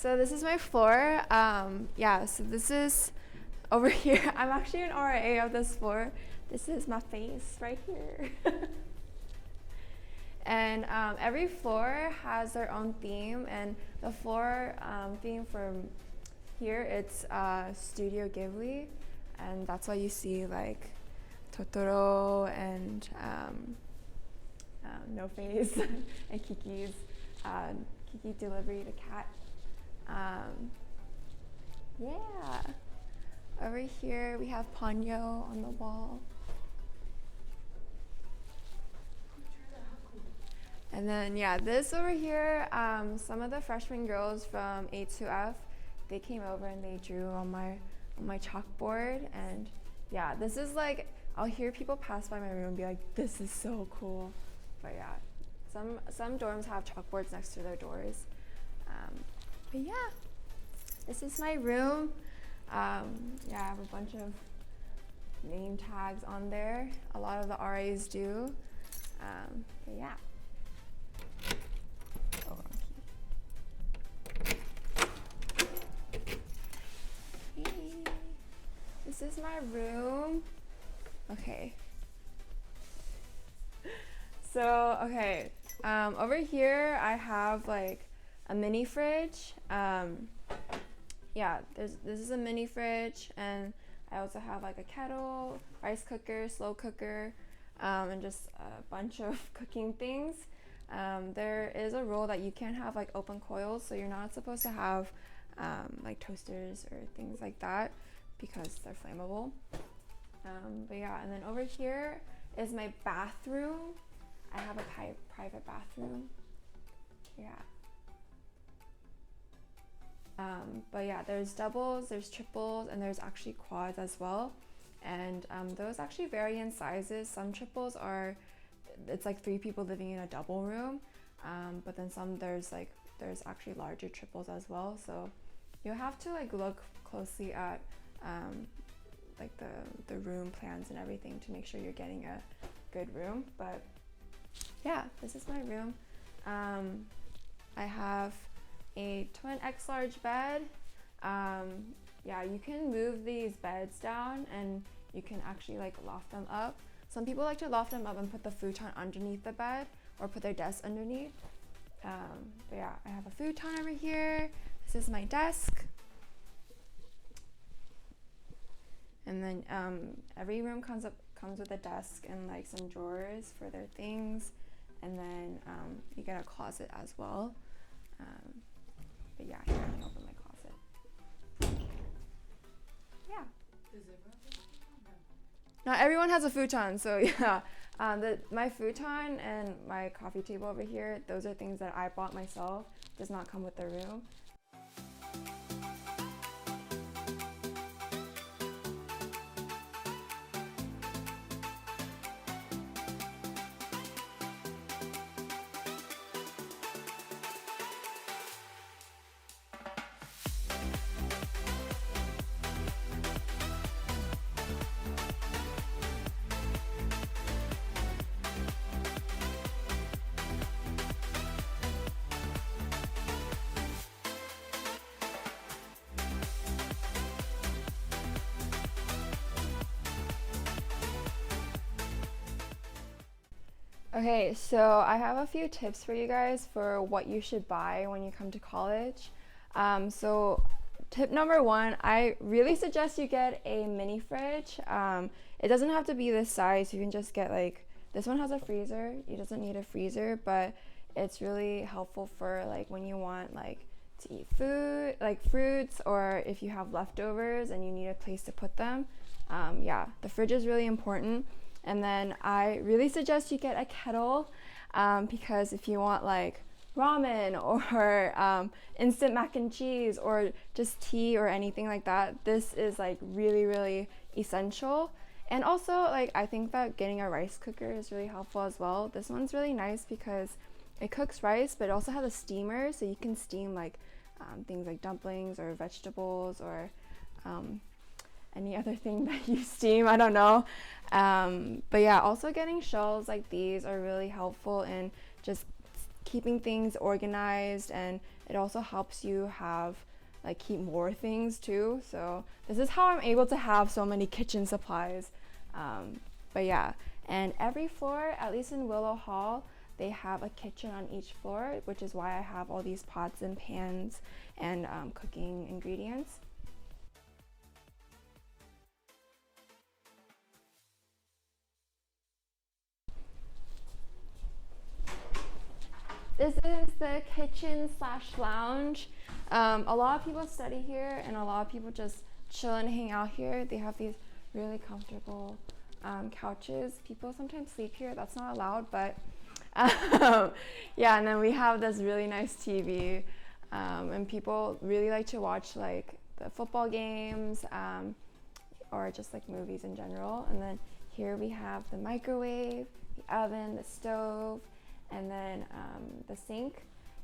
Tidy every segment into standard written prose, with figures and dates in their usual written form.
so this is my floor. Yeah, so this is over here. I'm actually an RA of this floor. This is my face right here. And every floor has their own theme, and the floor theme for here, it's Studio Ghibli, and that's why you see like Totoro and No Face and Kiki's Kiki Delivery, the cat. Yeah. Over here we have Ponyo on the wall. And then yeah, this over here, some of the freshman girls from A2F, they came over and they drew on my chalkboard. And yeah, this is like, I'll hear people pass by my room and be like, this is so cool. But yeah, some dorms have chalkboards next to their doors. But yeah, this is my room. Yeah, I have a bunch of name tags on there. A lot of the RAs do. But yeah. This is my room. Okay. So, okay. Over here I have like a mini fridge. Yeah, this is a mini fridge, and I also have like a kettle, rice cooker, slow cooker, and just a bunch of cooking things. There is a rule that you can't have like open coils, so you're not supposed to have like toasters or things like that because they're flammable. But yeah, and then over here is my bathroom. I have a private bathroom. Yeah. But yeah, there's doubles, there's triples, and there's actually quads as well. And those actually vary in sizes. Some triples are, it's like 3 people living in a double room. But then some, there's actually larger triples as well. So you have to like look closely at like the room plans and everything to make sure you're getting a good room. But yeah, this is my room. I have a twin X large bed. Yeah, you can move these beds down and you can actually like loft them up. Some people like to loft them up and put the futon underneath the bed or put their desk underneath. But yeah, I have a futon over here. This is my desk. And then every room comes with a desk and like some drawers for their things. And then you get a closet as well. But yeah, here I can open my closet. Yeah. Not everyone has a futon, so yeah. My futon and my coffee table over here, those are things that I bought myself. Does not come with the room. Okay, so I have a few tips for you guys for what you should buy when you come to college. So tip number 1, I really suggest you get a mini fridge. It doesn't have to be this size. You can just get like, this one has a freezer. It doesn't need a freezer, but it's really helpful for like when you want like to eat food, like fruits, or if you have leftovers and you need a place to put them. Yeah, the fridge is really important. And then I really suggest you get a kettle because if you want like ramen or instant mac and cheese or just tea or anything like that, this is like really, really essential. And also like I think that getting a rice cooker is really helpful as well. This one's really nice because it cooks rice, but it also has a steamer, so you can steam like things like dumplings or vegetables or any other thing that you steam, I don't know. But yeah, also getting shelves like these are really helpful in just keeping things organized, and it also helps you have like keep more things too. So this is how I'm able to have so many kitchen supplies. But yeah, and every floor, at least in Willow Hall, they have a kitchen on each floor, which is why I have all these pots and pans and cooking ingredients. This is the kitchen slash lounge. A lot of people study here, and a lot of people just chill and hang out here. They have these really comfortable couches. People sometimes sleep here. That's not allowed, but yeah. And then we have this really nice TV, and people really like to watch like the football games or just like movies in general. And then here we have the microwave, the oven, the stove, and then the sink.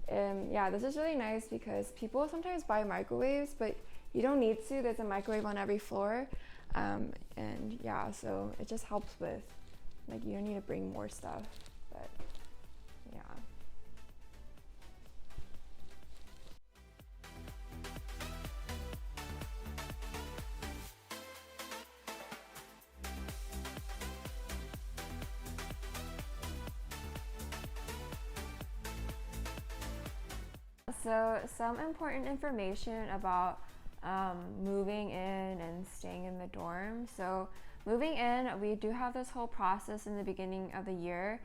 Yeah, this is really nice because people sometimes buy microwaves, but you don't need to. There's a microwave on every floor. And yeah, so it just helps with, like, you don't need to bring more stuff, but yeah. So some important information about moving in and staying in the dorm. So moving in, we do have this whole process in the beginning of the year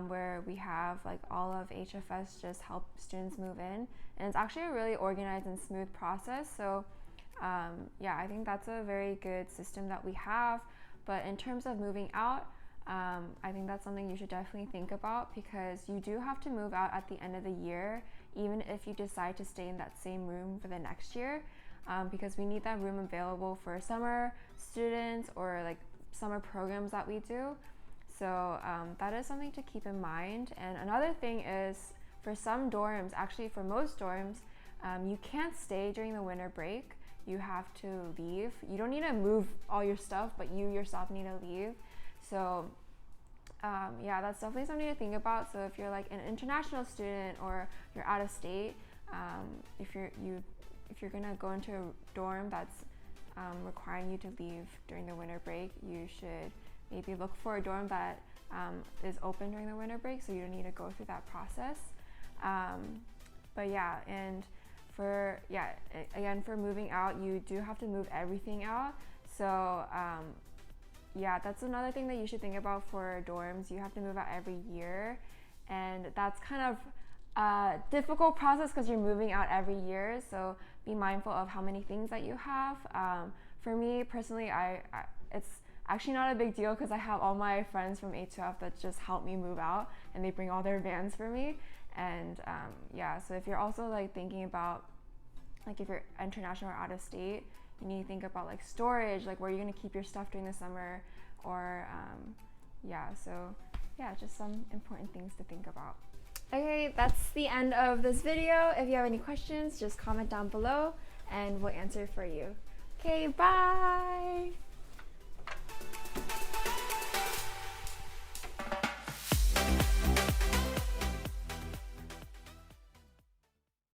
where we have like all of HFS just help students move in, and it's actually a really organized and smooth process. So yeah, I think that's a very good system that we have. But in terms of moving out, I think that's something you should definitely think about, because you do have to move out at the end of the year, even if you decide to stay in that same room for the next year, because we need that room available for summer students or like summer programs that we do. So that is something to keep in mind. And another thing is, for some dorms, actually for most dorms, you can't stay during the winter break. You have to leave. You don't need to move all your stuff, but you yourself need to leave. So yeah, that's definitely something to think about. So if you're like an international student or you're out of state, if you're gonna go into a dorm that's requiring you to leave during the winter break, you should maybe look for a dorm that is open during the winter break, so you don't need to go through that process. But yeah, and again, for moving out, you do have to move everything out. So yeah, that's another thing that you should think about for dorms. You have to move out every year, and that's kind of a difficult process because you're moving out every year. So be mindful of how many things that you have. For me personally, it's actually not a big deal because I have all my friends from A2F that just help me move out, and they bring all their vans for me. And yeah, so if you're also like thinking about, like if you're international or out of state, you need to think about like storage, like where you're gonna keep your stuff during the summer, or yeah, so yeah, just some important things to think about. Okay, that's the end of this video. If you have any questions, just comment down below and we'll answer for you. Okay, bye!